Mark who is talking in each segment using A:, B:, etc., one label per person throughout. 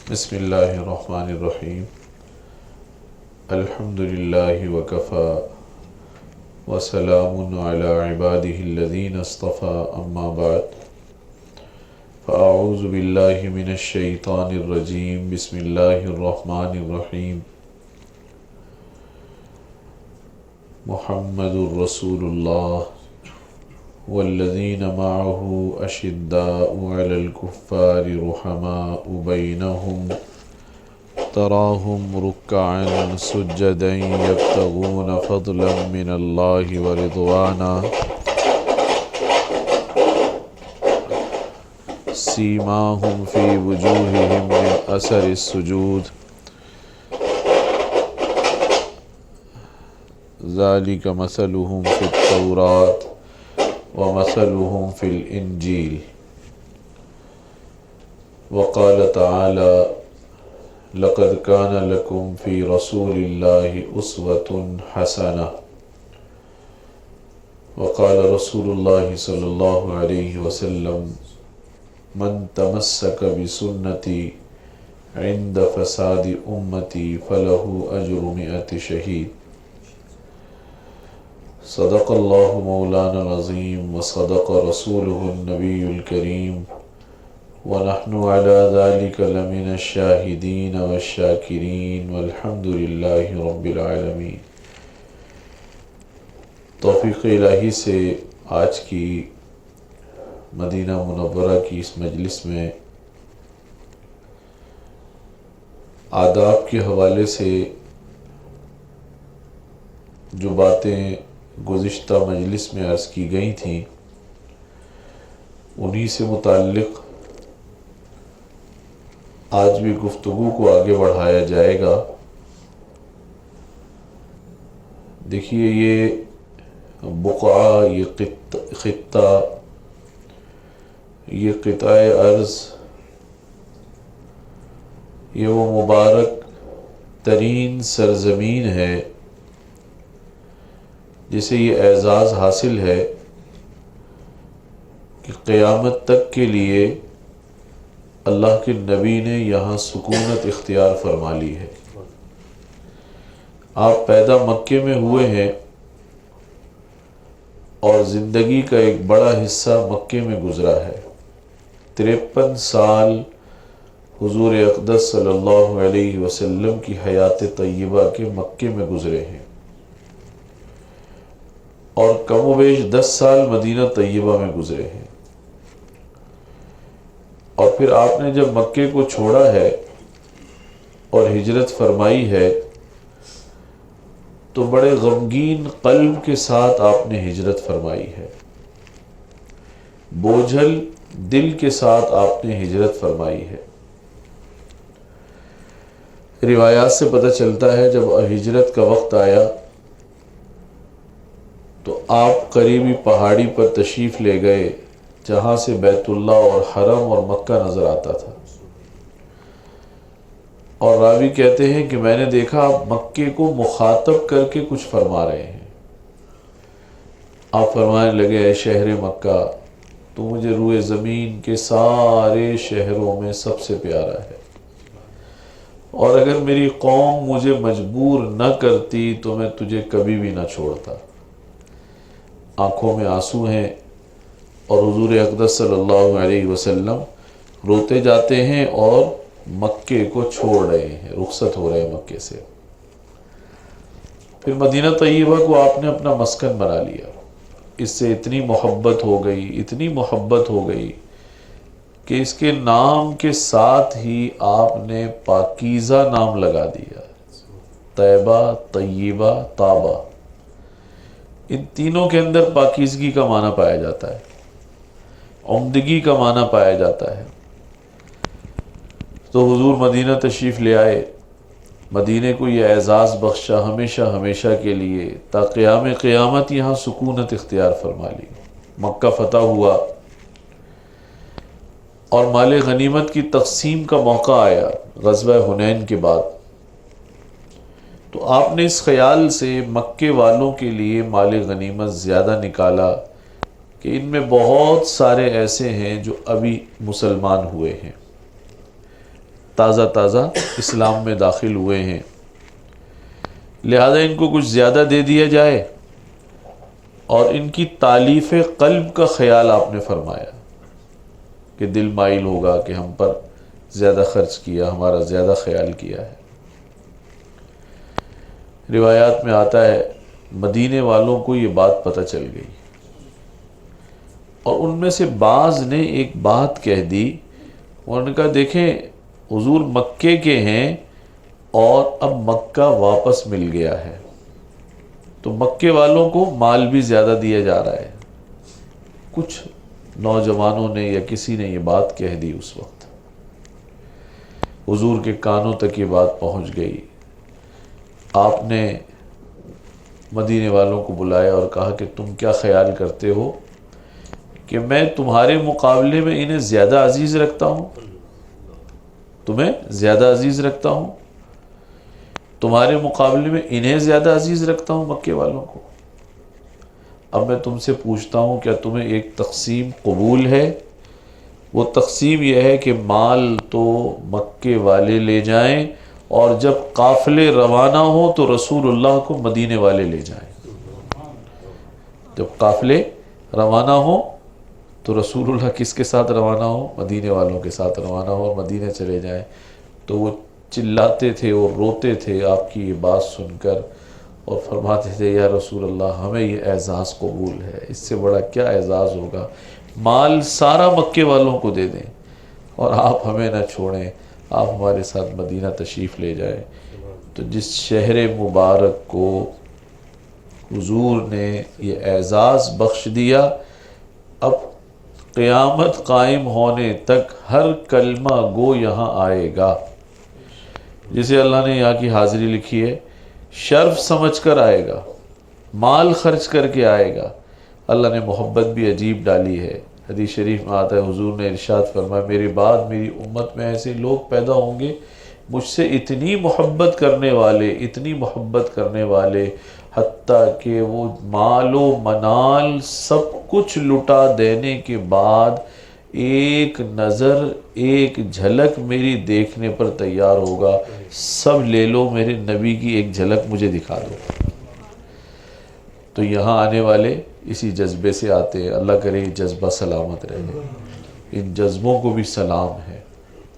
A: بسم اللہ الرحمن الرحیم الحمد للہ وکفی وسلام علی عبادہ الذین اصطفی اما بعد فاعوذ باللہ من الشیطان الرجیم بسم اللہ الرحمن الرحیم محمد رسول اللہ والذین معه اشداء علی الکفار رحماء بینہم تراہم رکعا سجدا یبتغون فضلا من اللہ ورضوانا سیماہم فی وجوہہم من اثر السجود ذالک مثلہم فی التوراۃ ومثلهم في الإنجيل وقال تعالى لقد كان لكم في رسول الله أسوة حسنة وقال رسول الله صلى الله عليه وسلم من تمسك بسنتي عند فساد أمتي فله أجر 100 شهيد صدق اللہ مولانا العظیم وصدق رسوله النبی الکریم ونحن على ذلك لمن الشاہدین والشاکرین والحمد للہ رب العالمین۔ توفیق الہی سے آج کی مدینہ منورہ کی اس مجلس میں آداب کے حوالے سے جو باتیں گزشتہ مجلس میں عرض کی گئی تھیں انہی سے متعلق آج بھی گفتگو کو آگے بڑھایا جائے گا۔ دیکھیے یہ بقعہ، یہ خطہ، یہ قطع ارض، یہ وہ مبارک ترین سرزمین ہے جسے یہ اعزاز حاصل ہے کہ قیامت تک کے لیے اللہ کے نبی نے یہاں سکونت اختیار فرما لی ہے۔ آپ پیدا مکے میں ہوئے ہیں اور زندگی کا ایک بڑا حصہ مکے میں گزرا ہے۔ 53 سال حضور اقدس صلی اللہ علیہ وسلم کی حیات طیبہ کے مکے میں گزرے ہیں اور کم و بیش 10 سال مدینہ طیبہ میں گزرے ہیں۔ اور پھر آپ نے جب مکے کو چھوڑا ہے اور ہجرت فرمائی ہے تو بڑے غمگین قلب کے ساتھ آپ نے ہجرت فرمائی ہے، بوجھل دل کے ساتھ آپ نے ہجرت فرمائی ہے۔ روایات سے پتہ چلتا ہے جب ہجرت کا وقت آیا تو آپ قریبی پہاڑی پر تشریف لے گئے جہاں سے بیت اللہ اور حرم اور مکہ نظر آتا تھا، اور راوی کہتے ہیں کہ میں نے دیکھا آپ مکے کو مخاطب کر کے کچھ فرما رہے ہیں۔ آپ فرمانے لگے اے شہر مکہ، تو مجھے روئے زمین کے سارے شہروں میں سب سے پیارا ہے، اور اگر میری قوم مجھے مجبور نہ کرتی تو میں تجھے کبھی بھی نہ چھوڑتا۔ آنکھوں میں آنسو ہیں اور حضور اقدس صلی اللہ علیہ وسلم روتے جاتے ہیں اور مکے کو چھوڑ رہے ہیں، رخصت ہو رہے ہیں مکے سے۔ پھر مدینہ طیبہ کو آپ نے اپنا مسکن بنا لیا۔ اس سے اتنی محبت ہو گئی کہ اس کے نام کے ساتھ ہی آپ نے پاکیزہ نام لگا دیا، طیبہ، طیبہ، طابہ۔ ان تینوں کے اندر پاکیزگی کا معنی پایا جاتا ہے، عمدگی کا معنی پایا جاتا ہے۔ تو حضور مدینہ تشریف لے آئے، مدینے کو یہ اعزاز بخشا ہمیشہ کے لیے، تا قیام قیامت یہاں سکونت اختیار فرما لی۔ مکہ فتح ہوا اور مال غنیمت کی تقسیم کا موقع آیا غزوہ حنین کے بعد، تو آپ نے اس خیال سے مکے والوں کے لیے مال غنیمت زیادہ نکالا کہ ان میں بہت سارے ایسے ہیں جو ابھی مسلمان ہوئے ہیں، تازہ تازہ اسلام میں داخل ہوئے ہیں، لہذا ان کو کچھ زیادہ دے دیا جائے، اور ان کی تالیف قلب کا خیال آپ نے فرمایا کہ دل مائل ہوگا کہ ہم پر زیادہ خرچ کیا، ہمارا زیادہ خیال کیا ہے۔ روایات میں آتا ہے مدینے والوں کو یہ بات پتہ چل گئی، اور ان میں سے بعض نے ایک بات کہہ دی، انہوں نے کہا دیکھیں حضور مکے کے ہیں اور اب مکہ واپس مل گیا ہے، تو مکے والوں کو مال بھی زیادہ دیا جا رہا ہے۔ کچھ نوجوانوں نے یا کسی نے یہ بات کہہ دی، اس وقت حضور کے کانوں تک یہ بات پہنچ گئی۔ آپ نے مدینے والوں کو بلایا اور کہا کہ تم کیا خیال کرتے ہو کہ میں تمہارے مقابلے میں انہیں زیادہ عزیز رکھتا ہوں؟ تمہیں زیادہ عزیز رکھتا ہوں، تمہارے مقابلے میں انہیں زیادہ عزیز رکھتا ہوں، مکے والوں کو۔ اب میں تم سے پوچھتا ہوں کیا تمہیں ایک تقسیم قبول ہے؟ وہ تقسیم یہ ہے کہ مال تو مکے والے لے جائیں، اور جب قافلے روانہ ہوں تو رسول اللہ کو مدینے والے لے جائیں۔ جب قافلے روانہ ہوں تو رسول اللہ کس کے ساتھ روانہ ہوں؟ مدینے والوں کے ساتھ روانہ ہوں، اور مدینے چلے جائیں۔ تو وہ چلاتے تھے اور روتے تھے آپ کی یہ بات سن کر، اور فرماتے تھے یا رسول اللہ ہمیں یہ اعزاز قبول ہے، اس سے بڑا کیا اعزاز ہوگا، مال سارا مکے والوں کو دے دیں اور آپ ہمیں نہ چھوڑیں، آپ ہمارے ساتھ مدینہ تشریف لے جائیں۔ تو جس شہر مبارک کو حضور نے یہ اعزاز بخش دیا، اب قیامت قائم ہونے تک ہر کلمہ گو یہاں آئے گا، جسے اللہ نے یہاں کی حاضری لکھی ہے، شرف سمجھ کر آئے گا، مال خرچ کر کے آئے گا۔ اللہ نے محبت بھی عجیب ڈالی ہے۔ حدیث شریف میں آتا ہے حضور نے ارشاد فرمایا میرے بعد میری امت میں ایسے لوگ پیدا ہوں گے مجھ سے اتنی محبت کرنے والے، اتنی محبت کرنے والے، حتیٰ کہ وہ مال و منال سب کچھ لٹا دینے کے بعد ایک نظر، ایک جھلک میری دیکھنے پر تیار ہوگا، سب لے لو، میرے نبی کی ایک جھلک مجھے دکھا دو۔ تو یہاں آنے والے اسی جذبے سے آتے ہیں، اللہ کرے یہ جذبہ سلامت رہے، ان جذبوں کو بھی سلام ہے،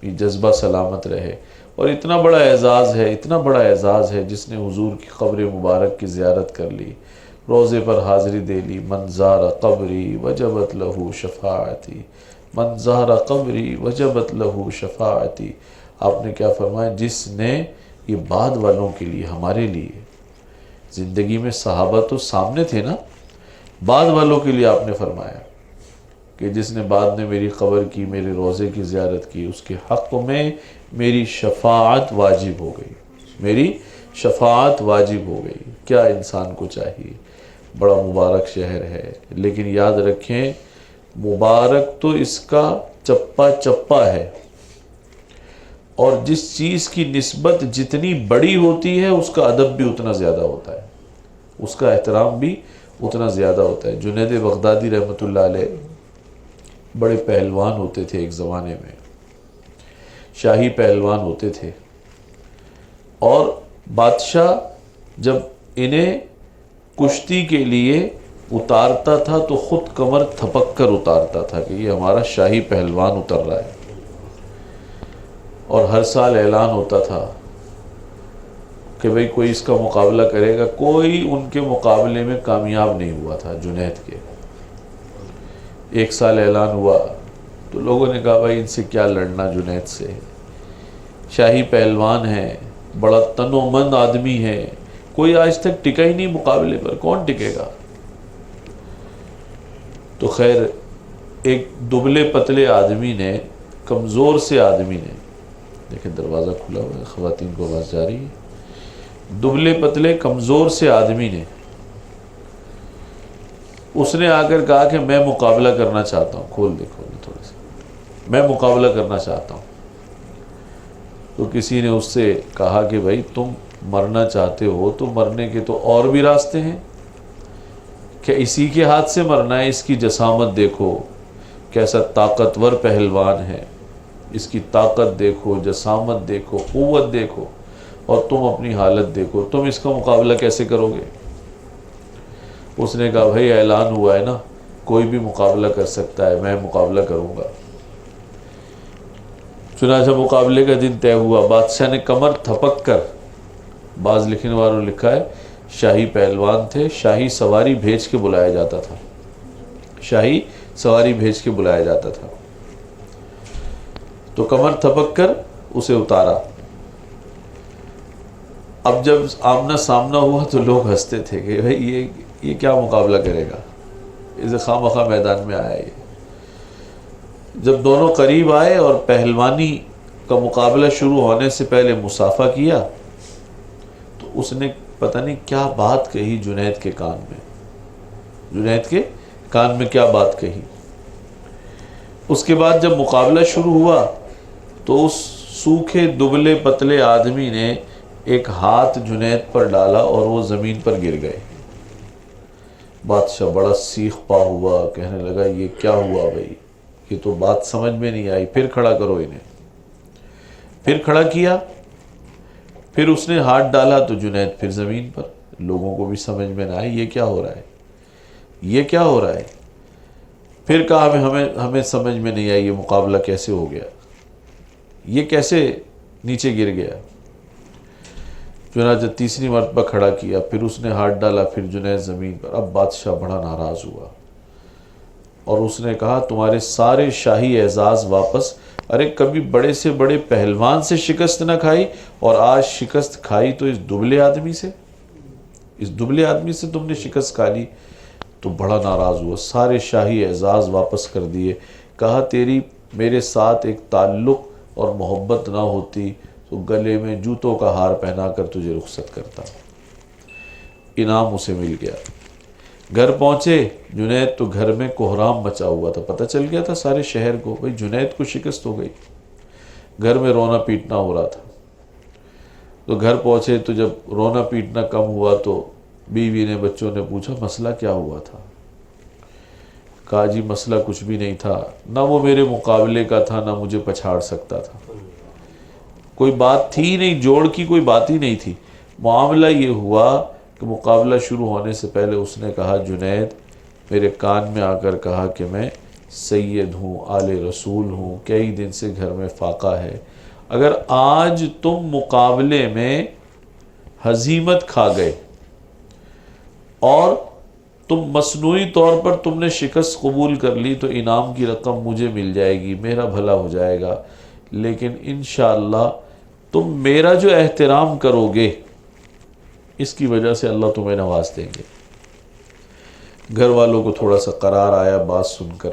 A: یہ جذبہ سلامت رہے۔ اور اتنا بڑا اعزاز ہے، اتنا بڑا اعزاز ہے، جس نے حضور کی قبر مبارک کی زیارت کر لی، روضے پر حاضری دے لی، من زار قبری وجبت لہو شفاعتی، من زار قبری وجبت لہو شفاعتی۔ آپ نے کیا فرمایا؟ جس نے یہ بعد والوں کے لیے، ہمارے لیے، زندگی میں صحابہ تو سامنے تھے نا، بعد والوں کے لیے آپ نے فرمایا کہ جس نے بعد نے میری قبر کی، میرے روضے کی زیارت کی، اس کے حق میں میری شفاعت واجب ہو گئی، میری شفاعت واجب ہو گئی۔ کیا انسان کو چاہیے؟ بڑا مبارک شہر ہے، لیکن یاد رکھیں مبارک تو اس کا چپا چپا ہے، اور جس چیز کی نسبت جتنی بڑی ہوتی ہے اس کا ادب بھی اتنا زیادہ ہوتا ہے، اس کا احترام بھی اتنا زیادہ ہوتا ہے۔ جنید بغدادی رحمۃ اللہ علیہ بڑے پہلوان ہوتے تھے، ایک زمانے میں شاہی پہلوان ہوتے تھے، اور بادشاہ جب انہیں کشتی کے لیے اتارتا تھا تو خود کمر تھپک کر اتارتا تھا کہ یہ ہمارا شاہی پہلوان اتر رہا ہے، اور ہر سال اعلان ہوتا تھا کہ بھئی کوئی اس کا مقابلہ کرے گا، کوئی ان کے مقابلے میں کامیاب نہیں ہوا تھا جنید کے۔ ایک سال اعلان ہوا تو لوگوں نے کہا بھائی ان سے کیا لڑنا، جنید سے، شاہی پہلوان ہے، بڑا تن و من آدمی ہے، کوئی آج تک ٹکا ہی نہیں مقابلے پر، کون ٹکے گا؟ تو خیر ایک دبلے پتلے آدمی نے، کمزور سے آدمی نے، دیکھیں دروازہ کھلا ہوا ہے، خواتین کو آواز جا رہی ہے، دبلے پتلے کمزور سے آدمی نے، اس نے آ کر کہا کہ میں مقابلہ کرنا چاہتا ہوں، کھول دے تھوڑے سے، میں مقابلہ کرنا چاہتا ہوں۔ تو کسی نے اس سے کہا کہ بھائی تم مرنا چاہتے ہو تو مرنے کے تو اور بھی راستے ہیں، کہ اسی کے ہاتھ سے مرنا ہے؟ اس کی جسامت دیکھو، کیسا طاقتور پہلوان ہے، اس کی طاقت دیکھو، جسامت دیکھو، قوت دیکھو، اور تم اپنی حالت دیکھو، تم اس کا مقابلہ کیسے کرو گے؟ اس نے کہا بھائی اعلان ہوا ہے نا، کوئی بھی مقابلہ کر سکتا ہے، میں مقابلہ کروں گا۔ چنانچہ مقابلے کا دن طے ہوا۔ بادشاہ نے کمر تھپک کر، بعض لکھنے والوں نے لکھا ہے شاہی پہلوان تھے، شاہی سواری بھیج کے بلایا جاتا تھا، شاہی سواری بھیج کے بلایا جاتا تھا، تو کمر تھپک کر اسے اتارا۔ اب جب آمنا سامنا ہوا تو لوگ ہنستے تھے کہ بھئی یہ کیا مقابلہ کرے گا، اسے خواہ مخواہ میدان میں آیا یہ۔ جب دونوں قریب آئے اور پہلوانی کا مقابلہ شروع ہونے سے پہلے مصافحہ کیا تو اس نے پتہ نہیں کیا بات کہی جنید کے کان میں، جنید کے کان میں کیا بات کہی۔ اس کے بعد جب مقابلہ شروع ہوا تو اس سوکھے دبلے پتلے آدمی نے ایک ہاتھ جنید پر ڈالا اور وہ زمین پر گر گئے۔ بادشاہ بڑا سیخ پا ہوا، کہنے لگا یہ کیا ہوا بھائی، یہ تو بات سمجھ میں نہیں آئی، پھر کھڑا کرو انہیں۔ پھر کھڑا کیا، پھر اس نے ہاتھ ڈالا تو جنید پھر زمین پر۔ لوگوں کو بھی سمجھ میں نہ آئی یہ کیا ہو رہا ہے، یہ کیا ہو رہا ہے۔ پھر کہا ہمیں سمجھ میں نہیں آئی یہ مقابلہ کیسے ہو گیا، یہ کیسے نیچے گر گیا۔ چنانچہ تیسری مرتبہ کھڑا کیا، پھر اس نے ہاتھ ڈالا، پھر جنید زمین پر۔ اب بادشاہ بڑا ناراض ہوا اور اس نے کہا تمہارے سارے شاہی اعزاز واپس۔ ارے کبھی بڑے سے بڑے پہلوان سے شکست نہ کھائی اور آج شکست کھائی تو اس دبلے آدمی سے، اس دبلے آدمی سے تم نے شکست کھا لی۔ تو بڑا ناراض ہوا، سارے شاہی اعزاز واپس کر دیے۔ کہا تیری میرے ساتھ ایک تعلق اور محبت نہ ہوتی تو گلے میں جوتوں کا ہار پہنا کر تجھے رخصت کرتا۔ انعام اسے مل گیا۔ گھر پہنچے جنید تو گھر میں کوہرام مچا ہوا تھا، پتہ چل گیا تھا سارے شہر کو بھئی جنید کو شکست ہو گئی۔ گھر میں رونا پیٹنا ہو رہا تھا۔ تو گھر پہنچے تو جب رونا پیٹنا کم ہوا تو بیوی نے بچوں نے پوچھا مسئلہ کیا ہوا تھا؟ کہا جی مسئلہ کچھ بھی نہیں تھا، نہ وہ میرے مقابلے کا تھا نہ مجھے پچھاڑ سکتا تھا، کوئی بات تھی نہیں، جوڑ کی کوئی بات ہی نہیں تھی۔ معاملہ یہ ہوا کہ مقابلہ شروع ہونے سے پہلے اس نے کہا جنید میرے کان میں آ کر کہا کہ میں سید ہوں، آل رسول ہوں، کئی دن سے گھر میں فاقہ ہے، اگر آج تم مقابلے میں ہزیمت کھا گئے اور تم مصنوعی طور پر تم نے شکست قبول کر لی تو انعام کی رقم مجھے مل جائے گی، میرا بھلا ہو جائے گا، لیکن انشاءاللہ تم میرا جو احترام کرو گے اس کی وجہ سے اللہ تمہیں نواز دیں گے۔ گھر والوں کو تھوڑا سا قرار آیا بات سن کر۔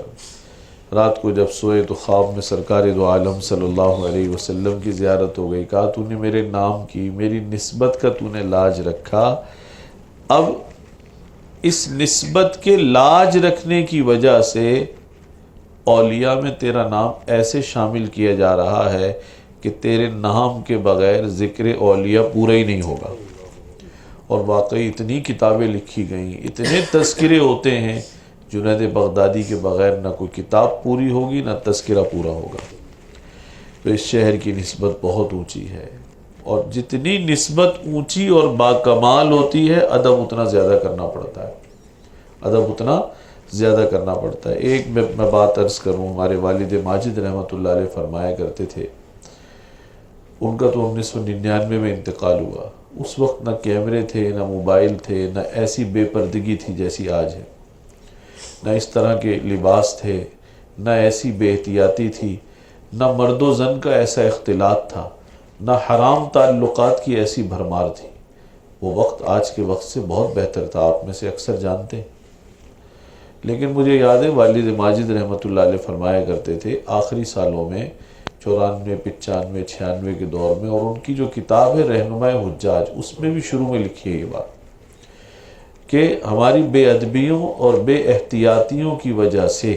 A: رات کو جب سوئے تو خواب میں سرکار دو عالم صلی اللہ علیہ وسلم کی زیارت ہو گئی۔ کہا تو نے میرے نام کی، میری نسبت کا تو نے لاج رکھا، اب اس نسبت کے لاج رکھنے کی وجہ سے اولیاء میں تیرا نام ایسے شامل کیا جا رہا ہے کہ تیرے نام کے بغیر ذکر اولیاء پورا ہی نہیں ہوگا۔ اور واقعی اتنی کتابیں لکھی گئیں، اتنے تذکرے ہوتے ہیں، جنید بغدادی کے بغیر نہ کوئی کتاب پوری ہوگی نہ تذکرہ پورا ہوگا۔ تو اس شہر کی نسبت بہت اونچی ہے، اور جتنی نسبت اونچی اور باکمال ہوتی ہے ادب اتنا زیادہ کرنا پڑتا ہے، ادب اتنا زیادہ کرنا پڑتا ہے۔ ایک میں بات عرض کروں، ہمارے والد ماجد رحمۃ اللہ علیہ فرمایا کرتے تھے، ان کا تو 1999 میں انتقال ہوا، اس وقت نہ کیمرے تھے نہ موبائل تھے نہ ایسی بے پردگی تھی جیسی آج ہے، نہ اس طرح کے لباس تھے، نہ ایسی بے احتیاطی تھی، نہ مرد و زن کا ایسا اختلاط تھا، نہ حرام تعلقات کی ایسی بھرمار تھی۔ وہ وقت آج کے وقت سے بہت بہتر تھا، آپ میں سے اکثر جانتے ہیں۔ لیکن مجھے یاد ہے والد ماجد رحمۃ اللہ علیہ فرمایا کرتے تھے آخری سالوں میں 94 95 96 کے دور میں، اور ان کی جو کتاب ہے رہنمائے حجاج اس میں بھی شروع میں لکھی ہے یہ بات کہ ہماری بے ادبیوں اور بے احتیاطیوں کی وجہ سے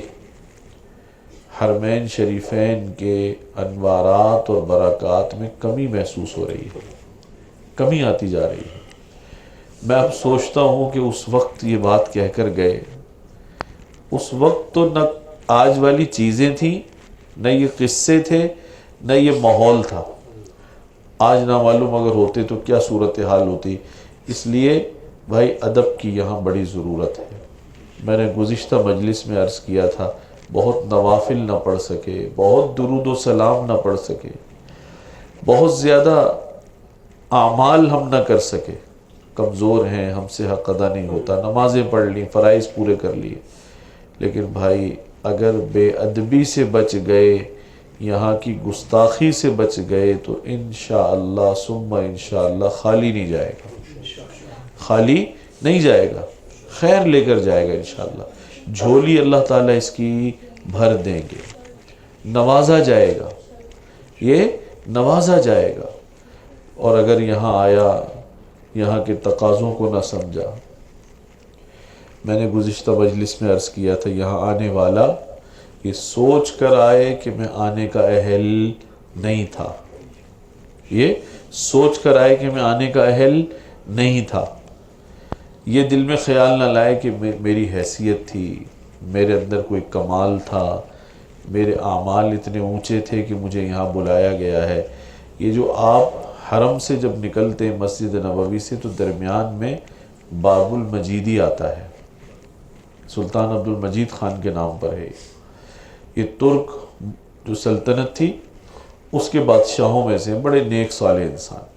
A: حرمین شریفین کے انوارات اور برکات میں کمی محسوس ہو رہی ہے، کمی آتی جا رہی ہے۔ میں اب سوچتا ہوں کہ اس وقت یہ بات کہہ کر گئے، اس وقت تو نہ آج والی چیزیں تھیں، نہ یہ قصے تھے، نہ یہ ماحول تھا. آج نہ معلوم اگر ہوتے تو کیا صورتحال ہوتی. اس لیے بھائی ادب کی یہاں بڑی ضرورت ہے. میں نے گزشتہ مجلس میں عرض کیا تھا بہت نوافل نہ پڑھ سکے، بہت درود و سلام نہ پڑھ سکے، بہت زیادہ اعمال ہم نہ کر سکے، کمزور ہیں، ہم سے حق ادا نہیں ہوتا، نمازیں پڑھ لیں، فرائض پورے کر لیے، لیکن بھائی اگر بے ادبی سے بچ گئے، یہاں کی گستاخی سے بچ گئے تو انشاءاللہ ثم انشاءاللہ خالی نہیں جائے گا، خالی نہیں جائے گا، خیر لے کر جائے گا انشاءاللہ. جھولی اللہ تعالیٰ اس کی بھر دیں گے، نوازا جائے گا، یہ نوازا جائے گا. اور اگر یہاں آیا، یہاں کے تقاضوں کو نہ سمجھا، میں نے گزشتہ مجلس میں عرض کیا تھا یہاں آنے والا یہ سوچ کر آئے کہ میں آنے کا اہل نہیں تھا، یہ سوچ کر آئے کہ میں آنے کا اہل نہیں تھا. یہ دل میں خیال نہ لائے کہ میری حیثیت تھی، میرے اندر کوئی کمال تھا، میرے اعمال اتنے اونچے تھے کہ مجھے یہاں بلایا گیا ہے. یہ جو آپ حرم سے جب نکلتے ہیں مسجد نبوی سے تو درمیان میں باب المجیدی آتا ہے، سلطان عبد المجید خان کے نام پر ہے. یہ ترک جو سلطنت تھی اس کے بادشاہوں میں سے بڑے نیک صالح انسان.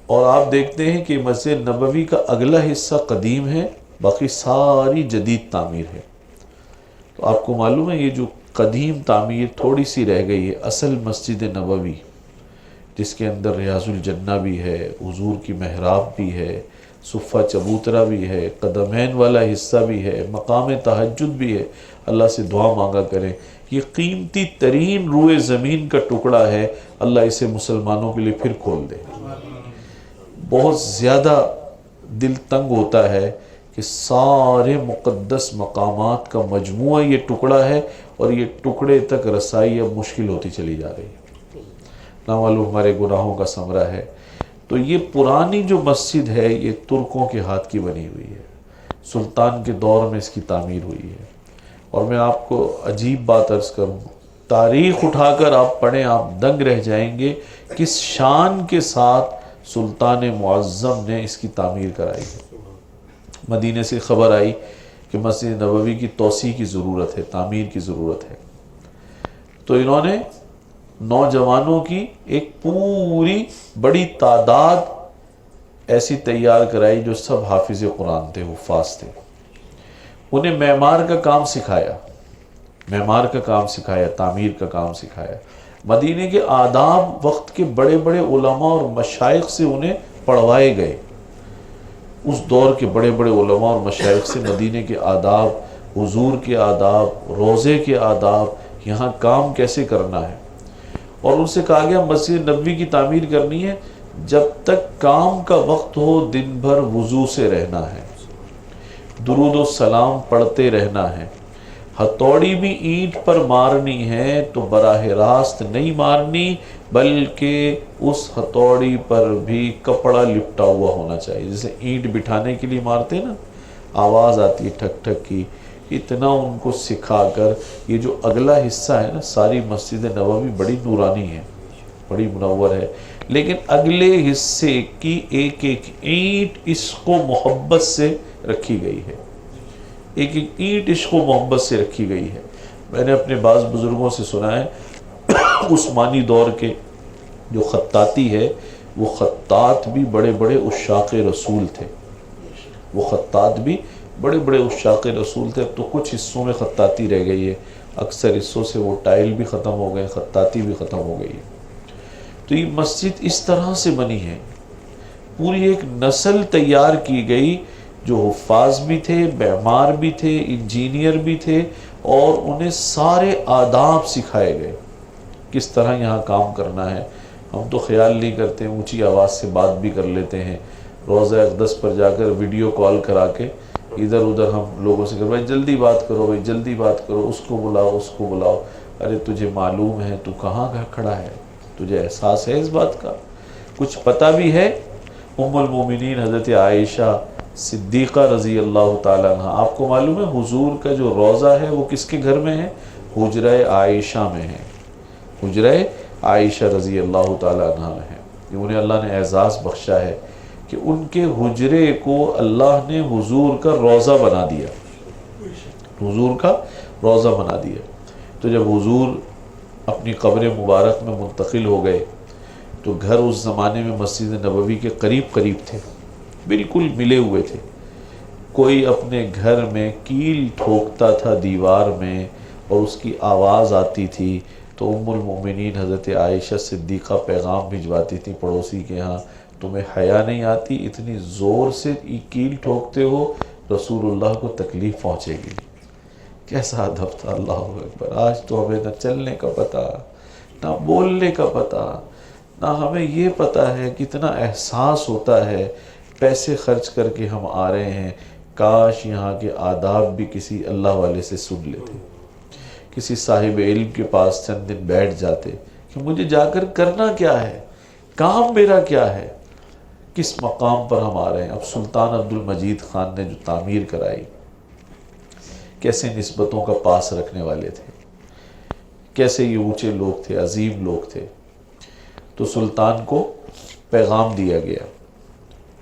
A: اور آپ دیکھتے ہیں کہ مسجد نبوی کا اگلا حصہ قدیم ہے، باقی ساری جدید تعمیر ہے. تو آپ کو معلوم ہے یہ جو قدیم تعمیر تھوڑی سی رہ گئی ہے، اصل مسجد نبوی جس کے اندر ریاض الجنہ بھی ہے، حضور کی محراب بھی ہے، صفہ چبوترا بھی ہے، قدمین والا حصہ بھی ہے، مقام تہجد بھی ہے. اللہ سے دعا مانگا کریں، یہ قیمتی ترین روئے زمین کا ٹکڑا ہے، اللہ اسے مسلمانوں کے لیے پھر کھول دے. بہت زیادہ دل تنگ ہوتا ہے کہ سارے مقدس مقامات کا مجموعہ یہ ٹکڑا ہے اور یہ ٹکڑے تک رسائی اب مشکل ہوتی چلی جا رہی ہے، نہ معلوم ہمارے گناہوں کا ثمرہ ہے. تو یہ پرانی جو مسجد ہے یہ ترکوں کے ہاتھ کی بنی ہوئی ہے، سلطان کے دور میں اس کی تعمیر ہوئی ہے. اور میں آپ کو عجیب بات عرض کروں، تاریخ اٹھا کر آپ پڑھیں آپ دنگ رہ جائیں گے کس شان کے ساتھ سلطان معظم نے اس کی تعمیر کرائی ہے. مدینے سے خبر آئی کہ مسجد نبوی کی توسیع کی ضرورت ہے، تعمیر کی ضرورت ہے، تو انہوں نے نوجوانوں کی ایک پوری بڑی تعداد ایسی تیار کرائی جو سب حافظ قرآن تھے، حفاظ تھے. انہیں معمار کا کام سکھایا، معمار کا کام سکھایا، تعمیر کا کام سکھایا. مدینے کے آداب وقت کے بڑے بڑے علماء اور مشائخ سے انہیں پڑھوائے گئے. اس دور کے بڑے بڑے علماء اور مشائخ سے مدینے کے آداب، حضور کے آداب، روزے کے آداب، یہاں کام کیسے کرنا ہے. اور ان سے کہا گیا مسجد نبوی کی تعمیر کرنی ہے، جب تک کام کا وقت ہو دن بھر وضو سے رہنا ہے، درود و سلام پڑھتے رہنا ہے. ہتھوڑی بھی اینٹ پر مارنی ہے تو براہ راست نہیں مارنی، بلکہ اس ہتھوڑی پر بھی کپڑا لپٹا ہوا ہونا چاہیے. جیسے اینٹ بٹھانے کے لیے مارتے نا، آواز آتی ہے ٹھک ٹھک کی. اتنا ان کو سکھا کر یہ جو اگلا حصہ ہے نا، ساری مسجد نبوی بڑی نورانی ہے، بڑی منور ہے، لیکن اگلے حصے کی ایک ایک اینٹ عشق و محبت سے رکھی گئی ہے، ایک ایک اینٹ عشق و محبت سے رکھی گئی ہے. میں نے اپنے بعض بزرگوں سے سنا ہے عثمانی دور کے جو خطاطی ہے، وہ خطاط بھی بڑے بڑے عشاق رسول تھے، وہ خطاط بھی بڑے بڑے عشاق رسول تھے. اب تو کچھ حصوں میں خطاطی رہ گئی ہے، اکثر حصوں سے وہ ٹائل بھی ختم ہو گئے، خطاطی بھی ختم ہو گئی ہے. تو یہ مسجد اس طرح سے بنی ہے، پوری ایک نسل تیار کی گئی جو حفاظ بھی تھے، معمار بھی تھے، انجینئر بھی تھے، اور انہیں سارے آداب سکھائے گئے کس طرح یہاں کام کرنا ہے. ہم تو خیال نہیں کرتے، اونچی آواز سے بات بھی کر لیتے ہیں، روضہ اقدس پر جا کر ویڈیو کال کرا کے ادھر ادھر ہم لوگوں سے بھائی جلدی بات کرو، بھائی جلدی بات کرو، اس کو بلاؤ، اس کو بلاؤ. ارے تجھے معلوم ہے تو کہاں کھڑا ہے؟ تجھے احساس ہے اس بات کا؟ کچھ پتہ بھی ہے؟ ام المومنین حضرت عائشہ صدیقہ رضی اللہ تعالیٰ عنہ، آپ کو معلوم ہے حضور کا جو روضہ ہے وہ کس کے گھر میں ہے؟ حجرہ عائشہ میں ہے، حجرہ عائشہ رضی اللہ تعالیٰ عنہ ہیں، انہیں اللہ نے اعزاز بخشا ہے کہ ان کے حجرے کو اللہ نے حضور کا روضہ بنا دیا، حضور کا روضہ بنا دیا۔ تو جب حضور اپنی قبر مبارک میں منتقل ہو گئے تو گھر اس زمانے میں مسجد نبوی کے قریب قریب تھے، بالکل ملے ہوئے تھے۔ کوئی اپنے گھر میں کیل ٹھوکتا تھا دیوار میں اور اس کی آواز آتی تھی تو ام المؤمنین حضرت عائشہ صدیقہ پیغام بھجواتی تھی پڑوسی کے ہاں، تمہیں حیا نہیں آتی، اتنی زور سے کیل ٹھوکتے ہو، رسول اللہ کو تکلیف پہنچے گی۔ کیسا ادب تھا، اللہ اکبر۔ آج تو ہمیں نہ چلنے کا پتہ، نہ بولنے کا پتہ، نہ ہمیں یہ پتہ ہے کتنا احساس ہوتا ہے پیسے خرچ کر کے ہم آ رہے ہیں، کاش یہاں کے آداب بھی کسی اللہ والے سے سن لیتے، کسی صاحب علم کے پاس چند دن بیٹھ جاتے کہ مجھے جا کر کرنا کیا ہے، کام میرا کیا ہے، کس مقام پر ہم آ رہے ہیں۔ اب سلطان عبد المجید خان نے جو تعمیر کرائی، کیسے نسبتوں کا پاس رکھنے والے تھے، کیسے یہ اونچے لوگ تھے، عظیم لوگ تھے۔ تو سلطان کو پیغام دیا گیا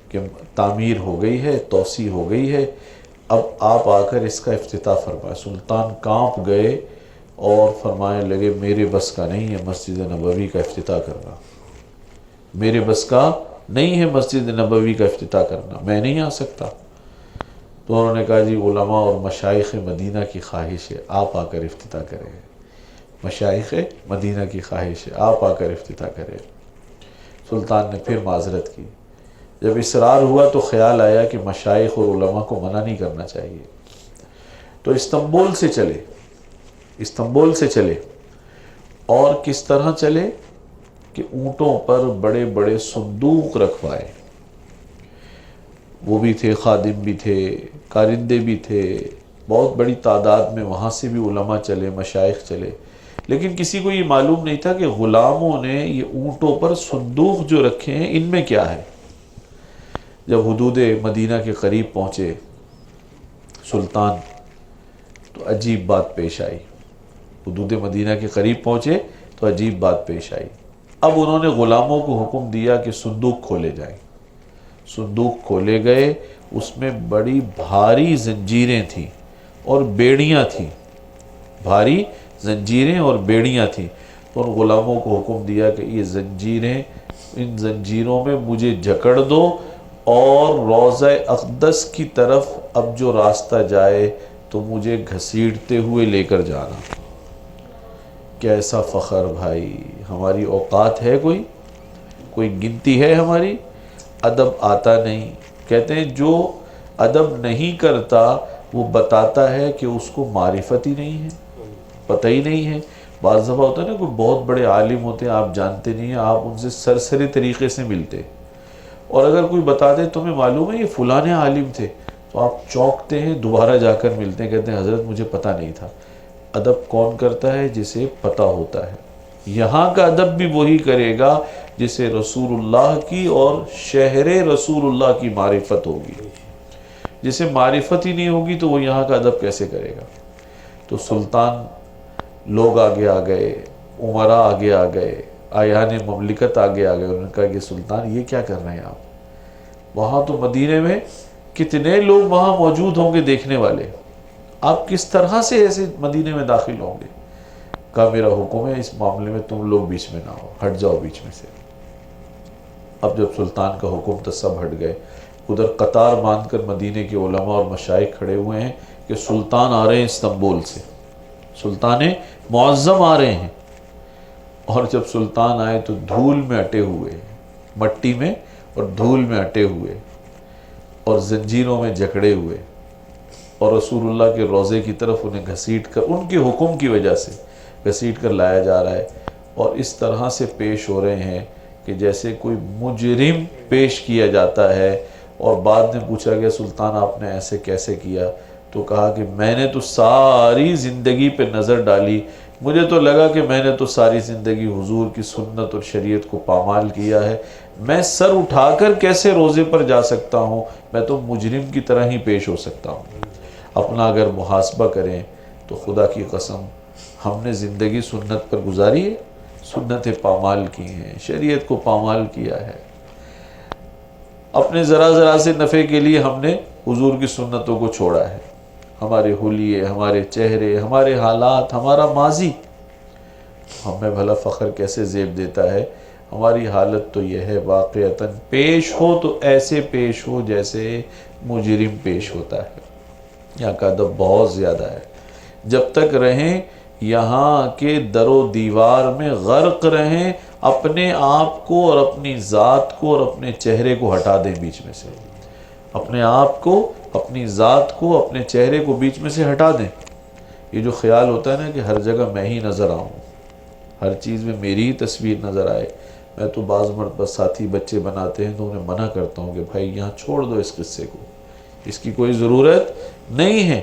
A: کہ تعمیر ہو گئی ہے، توسیع ہو گئی ہے، اب آپ آ کر اس کا افتتاح فرمائیں۔ سلطان کانپ گئے اور فرمانے لگے میرے بس کا نہیں ہے مسجد نبوی کا افتتاح کرنا، میرے بس کا نہیں ہے مسجد نبوی کا افتتاح کرنا، میں نہیں آ سکتا۔ تو انہوں نے کہا جی علماء اور مشائخ مدینہ کی خواہش ہے آپ آ کر افتتاح کریں، مشائخ مدینہ کی خواہش ہے آپ آ کر افتتاح کریں۔ سلطان نے پھر معذرت کی، جب اصرار ہوا تو خیال آیا کہ مشائخ اور علماء کو منع نہیں کرنا چاہیے، تو استنبول سے چلے، استنبول سے چلے، اور کس طرح چلے کہ اونٹوں پر بڑے بڑے صندوق رکھوائے، وہ بھی تھے، خادم بھی تھے، کارندے بھی تھے، بہت بڑی تعداد میں وہاں سے بھی علماء چلے، مشائخ چلے، لیکن کسی کو یہ معلوم نہیں تھا کہ غلاموں نے یہ اونٹوں پر صندوق جو رکھے ہیں ان میں کیا ہے۔ جب حدود مدینہ کے قریب پہنچے سلطان تو عجیب بات پیش آئی، حدود مدینہ کے قریب پہنچے تو عجیب بات پیش آئی۔ اب انہوں نے غلاموں کو حکم دیا کہ صندوق کھولے جائیں، صندوق کھولے گئے، اس میں بڑی بھاری زنجیریں تھیں اور بیڑیاں تھیں، بھاری زنجیریں اور بیڑیاں تھیں۔ تو ان غلاموں کو حکم دیا کہ یہ زنجیریں، ان زنجیروں میں مجھے جکڑ دو اور روضہ اقدس کی طرف اب جو راستہ جائے تو مجھے گھسیٹتے ہوئے لے کر جانا۔ کیسا فخر بھائی، ہماری اوقات ہے کوئی گنتی ہے ہماری؟ ادب آتا نہیں، کہتے ہیں جو ادب نہیں کرتا وہ بتاتا ہے کہ اس کو معرفت ہی نہیں ہے، پتہ ہی نہیں ہے۔ بعض دفعہ ہوتا ہے نا کوئی بہت بڑے عالم ہوتے ہیں آپ جانتے نہیں ہیں، آپ ان سے سرسری طریقے سے ملتے، اور اگر کوئی بتا دے تمہیں معلوم ہے یہ فلاں عالم تھے تو آپ چونکتے ہیں، دوبارہ جا کر ملتے ہیں، کہتے ہیں حضرت مجھے پتہ نہیں تھا۔ ادب کون کرتا ہے؟ جسے پتہ ہوتا ہے۔ یہاں کا ادب بھی وہی کرے گا جسے رسول اللہ کی اور شہر رسول اللہ کی معرفت ہوگی۔ جسے معرفت ہی نہیں ہوگی تو وہ یہاں کا ادب کیسے کرے گا؟ تو سلطان لوگ آگے آ گئے، عمراء آگے آ گئے، آیان مملکت آگے آ گئے، انہوں نے کہا کہ سلطان یہ کیا کر رہے ہیں آپ؟ وہاں تو مدینے میں کتنے لوگ وہاں موجود ہوں گے دیکھنے والے، آپ کس طرح سے ایسے مدینے میں داخل ہوں گے؟ کہا میرا حکم ہے اس معاملے میں تم لوگ بیچ میں نہ ہو، ہٹ جاؤ بیچ میں سے۔ اب جب سلطان کا حکم تھا سب ہٹ گئے، ادھر قطار باندھ کر مدینے کے علماء اور مشائخ کھڑے ہوئے ہیں کہ سلطان آ رہے ہیں استنبول سے، سلطان معظم آ رہے ہیں۔ اور جب سلطان آئے تو دھول میں اٹے ہوئے، مٹی میں اور دھول میں اٹے ہوئے اور زنجیروں میں جکڑے ہوئے، اور رسول اللہ کے روضے کی طرف انہیں گھسیٹ کر، ان کے حکم کی وجہ سے گھسیٹ کر لایا جا رہا ہے، اور اس طرح سے پیش ہو رہے ہیں کہ جیسے کوئی مجرم پیش کیا جاتا ہے۔ اور بعد میں پوچھا گیا سلطان آپ نے ایسے کیسے کیا؟ تو کہا کہ میں نے تو ساری زندگی پہ نظر ڈالی، مجھے تو لگا کہ میں نے تو ساری زندگی حضور کی سنت اور شریعت کو پامال کیا ہے، میں سر اٹھا کر کیسے روزے پر جا سکتا ہوں؟ میں تو مجرم کی طرح ہی پیش ہو سکتا ہوں۔ اپنا اگر محاسبہ کریں تو خدا کی قسم ہم نے زندگی سنت پر گزاری ہے، سنتیں پامال کی ہیں، شریعت کو پامال کیا ہے. اپنے ذرا سے نفع کے لیے ہم نے حضور کی سنتوں کو چھوڑا ہے. ہمارے حلیے، ہمارے چہرے، ہمارے حالات، ہمارا ماضی ہمیں بھلا فخر کیسے زیب دیتا ہے. ہماری حالت تو یہ ہے واقعتاً پیش ہو تو ایسے پیش ہو جیسے مجرم پیش ہوتا ہے. یہاں کا ادب بہت زیادہ ہے. جب تک رہیں یہاں کے در و دیوار میں غرق رہیں، اپنے آپ کو اور اپنی ذات کو اور اپنے چہرے کو ہٹا دیں بیچ میں سے. اپنے آپ کو، اپنی ذات کو، اپنے چہرے کو بیچ میں سے ہٹا دیں. یہ جو خیال ہوتا ہے نا کہ ہر جگہ میں ہی نظر آؤں، ہر چیز میں میری ہی تصویر نظر آئے. میں تو بعض مرتبہ ساتھی بچے بناتے ہیں تو انہیں منع کرتا ہوں کہ بھائی یہاں چھوڑ دو اس قصے کو، اس کی کوئی ضرورت نہیں ہے.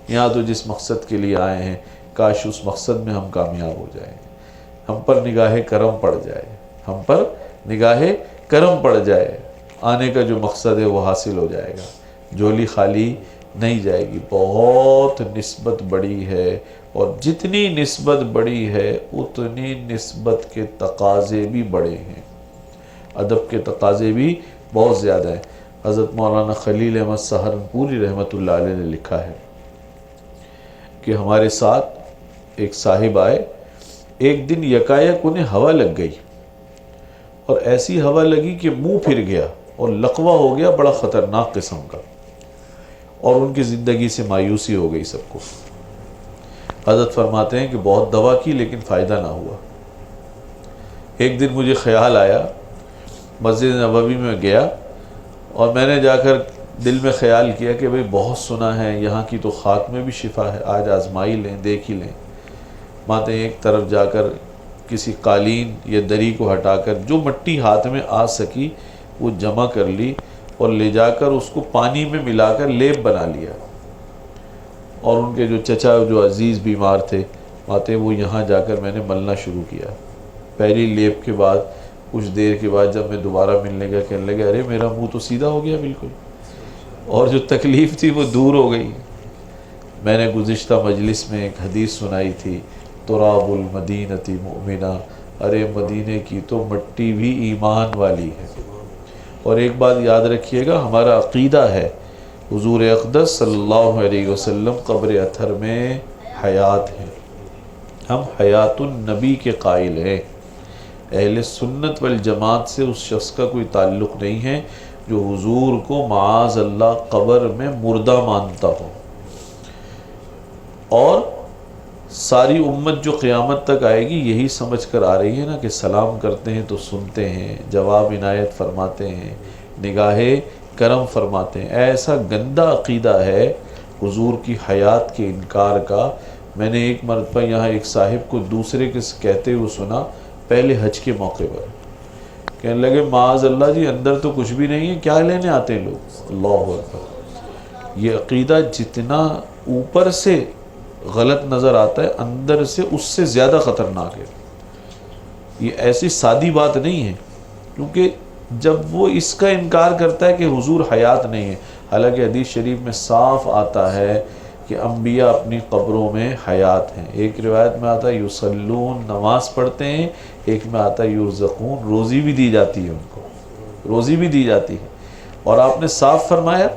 A: یہاں تو جس مقصد کے لیے آئے ہیں کاش اس مقصد میں ہم کامیاب ہو جائیں، ہم پر نگاہ کرم پڑ جائے، ہم پر نگاہ کرم پڑ جائے. آنے کا جو مقصد ہے وہ حاصل ہو جائے گا، جھولی خالی نہیں جائے گی. بہت نسبت بڑی ہے، اور جتنی نسبت بڑی ہے اتنی نسبت کے تقاضے بھی بڑے ہیں، ادب کے تقاضے بھی بہت زیادہ ہیں. حضرت مولانا خلیل احمد سہارنپوری رحمۃ اللہ علیہ نے لکھا ہے کہ ہمارے ساتھ ایک صاحب آئے. ایک دن یکایک انہیں ہوا لگ گئی، اور ایسی ہوا لگی کہ منہ پھر گیا اور لقوہ ہو گیا بڑا خطرناک قسم کا، اور ان کی زندگی سے مایوسی ہو گئی سب کو. حضرت فرماتے ہیں کہ بہت دوا کی لیکن فائدہ نہ ہوا. ایک دن مجھے خیال آیا، مسجد نبوی میں گیا اور میں نے جا کر دل میں خیال کیا کہ بھئی بہت سنا ہے یہاں کی تو خاک میں بھی شفا ہے، آج آزمائی لیں، دیکھ ہی لیں. ماتے ایک طرف جا کر کسی قالین یا دری کو ہٹا کر جو مٹی ہاتھ میں آ سکی وہ جمع کر لی، اور لے جا کر اس کو پانی میں ملا کر لیپ بنا لیا. اور ان کے جو چچا جو عزیز بیمار تھے ماتے وہ یہاں جا کر میں نے ملنا شروع کیا. پہلی لیپ کے بعد کچھ دیر کے بعد جب میں دوبارہ ملنے گیا کہنے لگا ارے میرا منہ تو سیدھا ہو گیا بالکل، اور جو تکلیف تھی وہ دور ہو گئی. میں نے گزشتہ مجلس میں ایک حدیث سنائی تھی، تراب المدینۃ مؤمنہ، ارے مدینے کی تو مٹی بھی ایمان والی ہے. اور ایک بات یاد رکھیے گا، ہمارا عقیدہ ہے حضور اقدس صلی اللہ علیہ وسلم قبر اطہر میں حیات ہیں. ہم حیات النبی کے قائل ہیں. اہل سنت والجماعت سے اس شخص کا کوئی تعلق نہیں ہے جو حضور کو معاذ اللہ قبر میں مردہ مانتا ہو. اور ساری امت جو قیامت تک آئے گی یہی سمجھ کر آ رہی ہے نا کہ سلام کرتے ہیں تو سنتے ہیں، جواب عنایت فرماتے ہیں، نگاہ کرم فرماتے ہیں. ایسا گندا عقیدہ ہے حضور کی حیات کے انکار کا. میں نے ایک مرتبہ یہاں ایک صاحب کو دوسرے کے کہتے ہوئے سنا، پہلے حج کے موقع پر کہنے لگے معاذ اللہ جی اندر تو کچھ بھی نہیں ہے، کیا لینے آتے ہیں لوگ. اللہ اکبر. یہ عقیدہ جتنا اوپر سے غلط نظر آتا ہے اندر سے اس سے زیادہ خطرناک ہے. یہ ایسی سادی بات نہیں ہے، کیونکہ جب وہ اس کا انکار کرتا ہے کہ حضور حیات نہیں ہے، حالانکہ حدیث شریف میں صاف آتا ہے کہ انبیاء اپنی قبروں میں حیات ہیں. ایک روایت میں آتا ہے یصلون، نماز پڑھتے ہیں، ایک میں آتا ہے یرزقون، روزی بھی دی جاتی ہے، ان کو روزی بھی دی جاتی ہے. اور آپ نے صاف فرمایا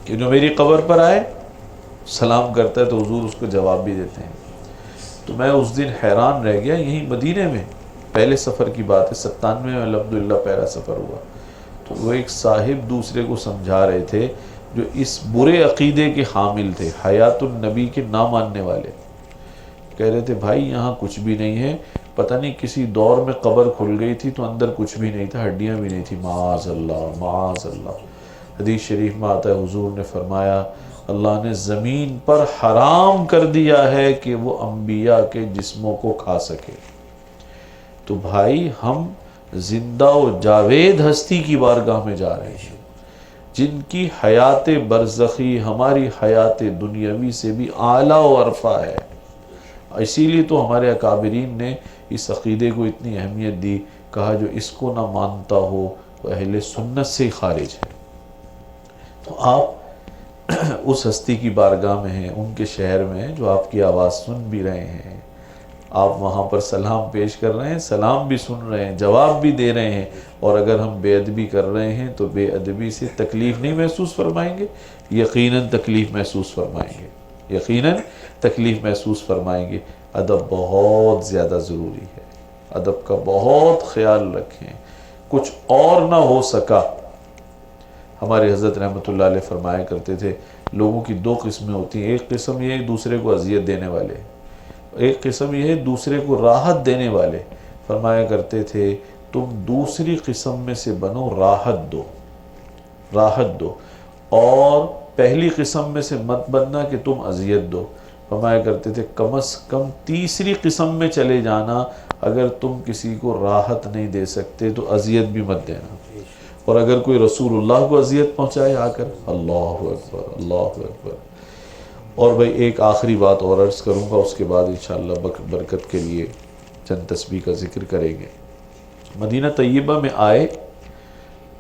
A: کہ جو میری قبر پر آئے سلام کرتا ہے تو حضور اس کو جواب بھی دیتے ہیں. تو میں اس دن حیران رہ گیا، یہیں مدینے میں پہلے سفر کی بات ہے، 97 میں الحمدللہ پہلا سفر ہوا. تو وہ ایک صاحب دوسرے کو سمجھا رہے تھے جو اس برے عقیدے کے حامل تھے، حیات النبی کے نہ ماننے والے. کہہ رہے تھے بھائی یہاں کچھ بھی نہیں ہے، پتہ نہیں کسی دور میں قبر کھل گئی تھی تو اندر کچھ بھی نہیں تھا، ہڈیاں بھی نہیں تھی. معاذ اللہ معاذ اللہ. حدیث شریف میں آتا ہے حضور نے فرمایا اللہ نے زمین پر حرام کر دیا ہے کہ وہ انبیاء کے جسموں کو کھا سکے. تو بھائی ہم زندہ و جاوید ہستی کی بارگاہ میں جا رہے ہیں جن کی حیات برزخی ہماری حیات دنیاوی سے بھی اعلیٰ و ارفع ہے. اسی لیے تو ہمارے اکابرین نے اس عقیدے کو اتنی اہمیت دی، کہا جو اس کو نہ مانتا ہو وہ اہل سنت سے خارج ہے. تو آپ اس ہستی کی بارگاہ میں ہیں، ان کے شہر میں ہیں جو آپ کی آواز سن بھی رہے ہیں، آپ وہاں پر سلام پیش کر رہے ہیں، سلام بھی سن رہے ہیں، جواب بھی دے رہے ہیں، اور اگر ہم بے ادبی کر رہے ہیں تو بے ادبی سے تکلیف نہیں محسوس فرمائیں گے؟ یقیناً تکلیف محسوس فرمائیں گے، یقیناً تکلیف محسوس فرمائیں گے۔ ادب بہت زیادہ ضروری ہے، ادب کا بہت خیال رکھیں۔ کچھ اور نہ ہو سکا، ہمارے حضرت رحمۃ اللہ علیہ فرمایا کرتے تھے لوگوں کی دو قسمیں ہوتی ہیں، ایک قسم یہ ہے دوسرے کو اذیت دینے والے، ایک قسم یہ ہے دوسرے کو راحت دینے والے۔ فرمایا کرتے تھے تم دوسری قسم میں سے بنو، راحت دو، راحت دو، اور پہلی قسم میں سے مت بننا کہ تم اذیت دو۔ فرمایا کرتے تھے کم از کم تیسری قسم میں چلے جانا، اگر تم کسی کو راحت نہیں دے سکتے تو اذیت بھی مت دینا، اور اگر کوئی رسول اللہ کو اذیت پہنچائے آ کر، اللہ اکبر، اللہ اکبر۔ اور بھائی ایک آخری بات اور عرض کروں گا، اس کے بعد انشاءاللہ برکت کے لیے چند تسبیح کا ذکر کریں گے۔ مدینہ طیبہ میں آئے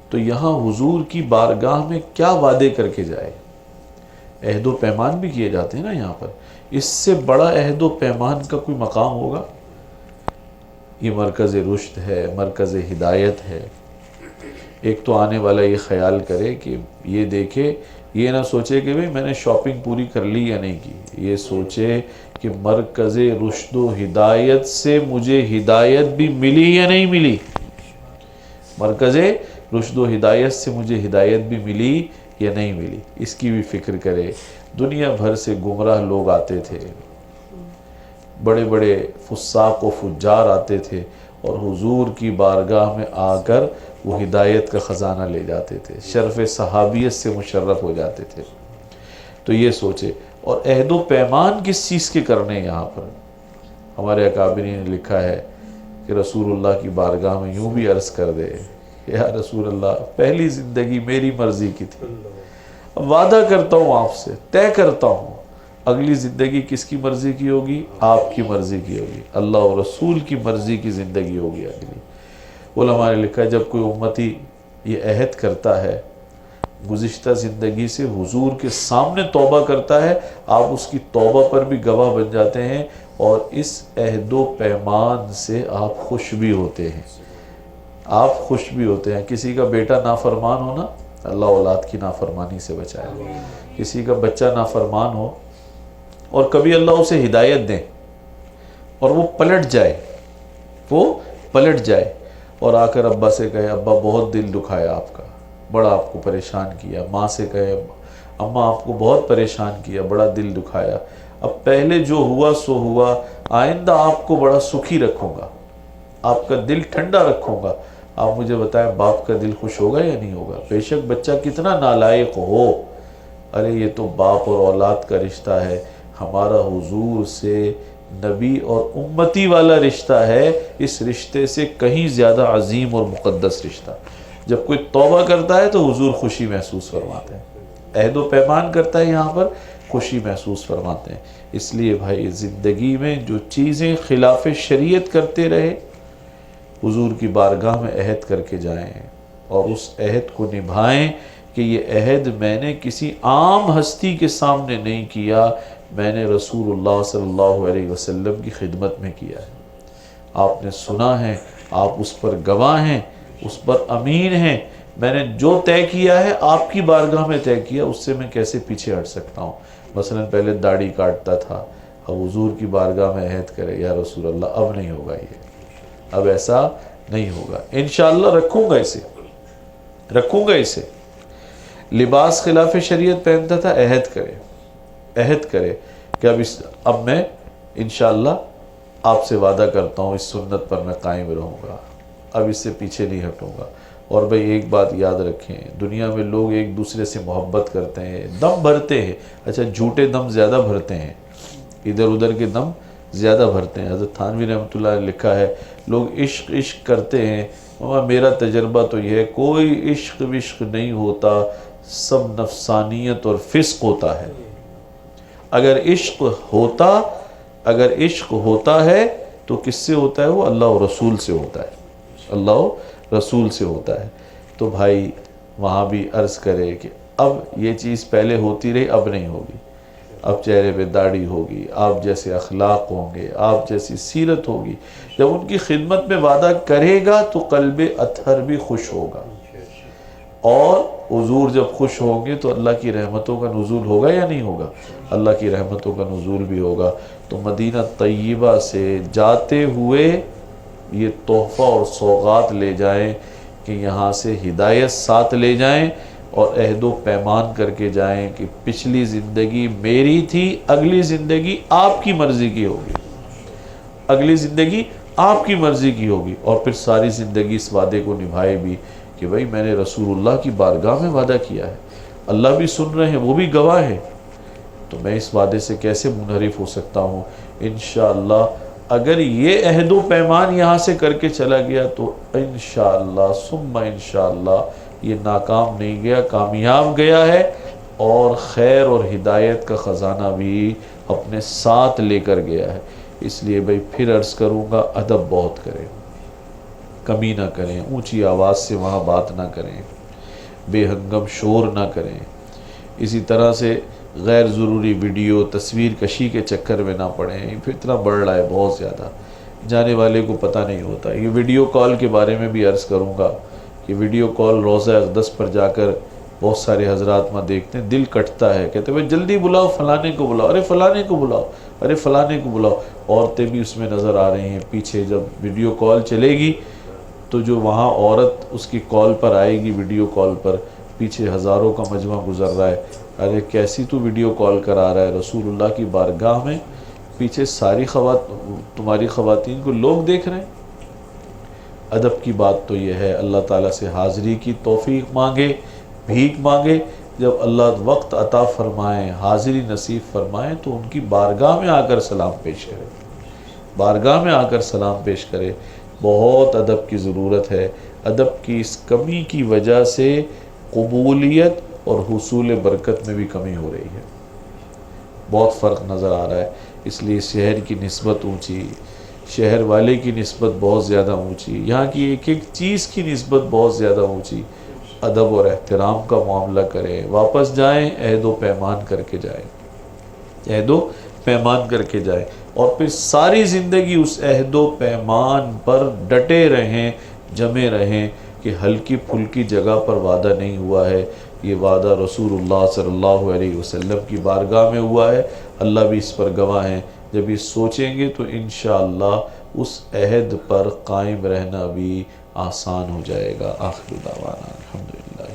A: تو یہاں حضور کی بارگاہ میں کیا وعدے کر کے جائے، عہد و پیمان بھی کیے جاتے ہیں نا یہاں پر، اس سے بڑا عہد و پیمان کا کوئی مقام ہوگا؟ یہ مرکز رشد ہے، مرکز ہدایت ہے۔ ایک تو آنے والا یہ خیال کرے کہ یہ دیکھے، یہ نہ سوچے کہ بھئی میں نے شاپنگ پوری کر لی یا نہیں کی، یہ سوچے کہ مرکز رشد و ہدایت سے مجھے ہدایت بھی ملی یا نہیں ملی، مرکز رشد و ہدایت سے مجھے ہدایت بھی ملی یا نہیں ملی، اس کی بھی فکر کرے۔ دنیا بھر سے گمراہ لوگ آتے تھے، بڑے بڑے فساق و فجار آتے تھے، اور حضور کی بارگاہ میں آ کر وہ ہدایت کا خزانہ لے جاتے تھے، شرف صحابیت سے مشرف ہو جاتے تھے۔ تو یہ سوچے، اور عہد و پیمان کس چیز کے کرنے یہاں پر؟ ہمارے اکابرین نے لکھا ہے کہ رسول اللہ کی بارگاہ میں یوں بھی عرض کر دے، یا رسول اللہ پہلی زندگی میری مرضی کی تھی، اب وعدہ کرتا ہوں آپ سے، طے کرتا ہوں اگلی زندگی کس کی مرضی کی ہوگی؟ آپ کی مرضی کی ہوگی، اللہ و رسول کی مرضی کی زندگی ہوگی اگلی۔ علماء نے لکھا ہے جب کوئی امتی یہ عہد کرتا ہے، گزشتہ زندگی سے حضور کے سامنے توبہ کرتا ہے، آپ اس کی توبہ پر بھی گواہ بن جاتے ہیں، اور اس عہد و پیمان سے آپ خوش بھی ہوتے ہیں، آپ خوش بھی ہوتے ہیں۔ کسی کا بیٹا نافرمان ہونا، اللہ اولاد کی نافرمانی سے بچائے، کسی کا بچہ نافرمان ہو اور کبھی اللہ اسے ہدایت دیں اور وہ پلٹ جائے، وہ پلٹ جائے اور آ کر ابا سے کہے ابا بہت دل دکھایا آپ کا، بڑا آپ کو پریشان کیا، ماں سے کہے اماں آپ کو بہت پریشان کیا، بڑا دل دکھایا، اب پہلے جو ہوا سو ہوا، آئندہ آپ کو بڑا سکھی رکھوں گا، آپ کا دل ٹھنڈا رکھوں گا۔ آپ مجھے بتائیں باپ کا دل خوش ہوگا یا نہیں ہوگا؟ بے شک بچہ کتنا نالائق ہو، ارے یہ تو باپ اور اولاد کا رشتہ ہے، ہمارا حضور سے نبی اور امتی والا رشتہ ہے، اس رشتے سے کہیں زیادہ عظیم اور مقدس رشتہ۔ جب کوئی توبہ کرتا ہے تو حضور خوشی محسوس فرماتے ہیں، عہد و پیمان کرتا ہے یہاں پر خوشی محسوس فرماتے ہیں۔ اس لیے بھائی زندگی میں جو چیزیں خلاف شریعت کرتے رہے، حضور کی بارگاہ میں عہد کر کے جائیں اور اس عہد کو نبھائیں کہ یہ عہد میں نے کسی عام ہستی کے سامنے نہیں کیا، میں نے رسول اللہ صلی اللہ علیہ وسلم کی خدمت میں کیا ہے۔ آپ نے سنا ہے، آپ اس پر گواہ ہیں، اس پر امین ہیں، میں نے جو طے کیا ہے آپ کی بارگاہ میں طے کیا، اس سے میں کیسے پیچھے ہٹ سکتا ہوں؟ مثلا پہلے داڑھی کاٹتا تھا، اب حضور کی بارگاہ میں عہد کرے یا رسول اللہ اب نہیں ہوگا، یہ اب ایسا نہیں ہوگا، انشاءاللہ رکھوں گا اسے، رکھوں گا اسے۔ لباس خلاف شریعت پہنتا تھا، عہد کرے، عہد کرے کہ اب میں انشاءاللہ آپ سے وعدہ کرتا ہوں اس سنت پر میں قائم رہوں گا، اب اس سے پیچھے نہیں ہٹوں گا۔ اور بھئی ایک بات یاد رکھیں، دنیا میں لوگ ایک دوسرے سے محبت کرتے ہیں، دم بھرتے ہیں، اچھا جھوٹے دم زیادہ بھرتے ہیں، ادھر ادھر کے دم زیادہ بھرتے ہیں۔ حضرت تھانوی رحمۃ اللہ نے لکھا ہے لوگ عشق عشق کرتے ہیں، میرا تجربہ تو یہ ہے کوئی عشق وشق نہیں ہوتا، سب نفسانیت اور فسق ہوتا ہے۔ اگر عشق ہوتا ہے تو کس سے ہوتا ہے؟ وہ اللہ و رسول سے ہوتا ہے، اللہ و رسول سے ہوتا ہے۔ تو بھائی وہاں بھی عرض کرے کہ اب یہ چیز پہلے ہوتی رہی اب نہیں ہوگی، اب چہرے پہ داڑھی ہوگی، آپ جیسے اخلاق ہوں گے، آپ جیسی سیرت ہوگی، جب ان کی خدمت میں وعدہ کرے گا تو قلب اطہر بھی خوش ہوگا، اور حضور جب خوش ہوں گے تو اللہ کی رحمتوں کا نزول ہوگا یا نہیں ہوگا؟ اللہ کی رحمتوں کا نزول بھی ہوگا۔ تو مدینہ طیبہ سے جاتے ہوئے یہ تحفہ اور سوغات لے جائیں کہ یہاں سے ہدایت ساتھ لے جائیں، اور عہد و پیمان کر کے جائیں کہ پچھلی زندگی میری تھی، اگلی زندگی آپ کی مرضی کی ہوگی، اگلی زندگی آپ کی مرضی کی ہوگی، اور پھر ساری زندگی اس وعدے کو نبھائے بھی کہ بھئی میں نے رسول اللہ کی بارگاہ میں وعدہ کیا ہے، اللہ بھی سن رہے ہیں، وہ بھی گواہ ہے، تو میں اس وعدے سے کیسے منحرف ہو سکتا ہوں؟ انشاءاللہ اگر یہ عہد و پیمان یہاں سے کر کے چلا گیا تو انشاءاللہ ثم انشاءاللہ یہ ناکام نہیں گیا، کامیاب گیا ہے، اور خیر اور ہدایت کا خزانہ بھی اپنے ساتھ لے کر گیا ہے۔ اس لیے بھئی پھر عرض کروں گا، ادب بہت کریں، کمی نہ کریں، اونچی آواز سے وہاں بات نہ کریں، بے ہنگم شور نہ کریں، اسی طرح سے غیر ضروری ویڈیو تصویر کشی کے چکر میں نہ پڑیں، یہ فتنہ بڑھ رہا ہے بہت زیادہ، جانے والے کو پتہ نہیں ہوتا۔ یہ ویڈیو کال کے بارے میں بھی عرض کروں گا کہ ویڈیو کال روضہ اقدس پر جا کر بہت سارے حضرات میں دیکھتے ہیں، دل کٹتا ہے، کہتے ہیں بھئی جلدی بلاؤ فلانے کو بلاؤ، ارے فلانے کو بلاؤ، ارے فلانے کو بلاؤ، عورتیں بھی اس میں نظر آ رہی ہیں پیچھے۔ جب ویڈیو کال چلے گی تو جو وہاں عورت اس کی کال پر آئے گی، ویڈیو کال پر پیچھے ہزاروں کا مجمع گزر رہا ہے، ارے کیسی تو ویڈیو کال کرا رہا ہے رسول اللہ کی بارگاہ میں، پیچھے ساری تمہاری خواتین کو لوگ دیکھ رہے ہیں۔ ادب کی بات تو یہ ہے، اللہ تعالیٰ سے حاضری کی توفیق مانگے، بھیک مانگے، جب اللہ وقت عطا فرمائیں، حاضری نصیب فرمائیں تو ان کی بارگاہ میں آ کر سلام پیش کرے، بارگاہ میں آ کر سلام پیش کرے۔ بہت ادب کی ضرورت ہے، ادب کی اس کمی کی وجہ سے قبولیت اور حصول برکت میں بھی کمی ہو رہی ہے، بہت فرق نظر آ رہا ہے۔ اس لیے شہر کی نسبت اونچی، شہر والے کی نسبت بہت زیادہ اونچی، یہاں کی ایک ایک چیز کی نسبت بہت زیادہ اونچی، ادب اور احترام کا معاملہ کریں، واپس جائیں عہد و پیمان کر کے جائیں، عہد و پیمان کر کے جائیں، اور پھر ساری زندگی اس عہد و پیمان پر ڈٹے رہیں، جمے رہیں کہ ہلکی پھلکی جگہ پر وعدہ نہیں ہوا ہے، یہ وعدہ رسول اللہ صلی اللہ علیہ وسلم کی بارگاہ میں ہوا ہے، اللہ بھی اس پر گواہ ہیں۔ جب یہ سوچیں گے تو انشاءاللہ اس عہد پر قائم رہنا بھی آسان ہو جائے گا۔ آخر دعوانا الحمدللہ۔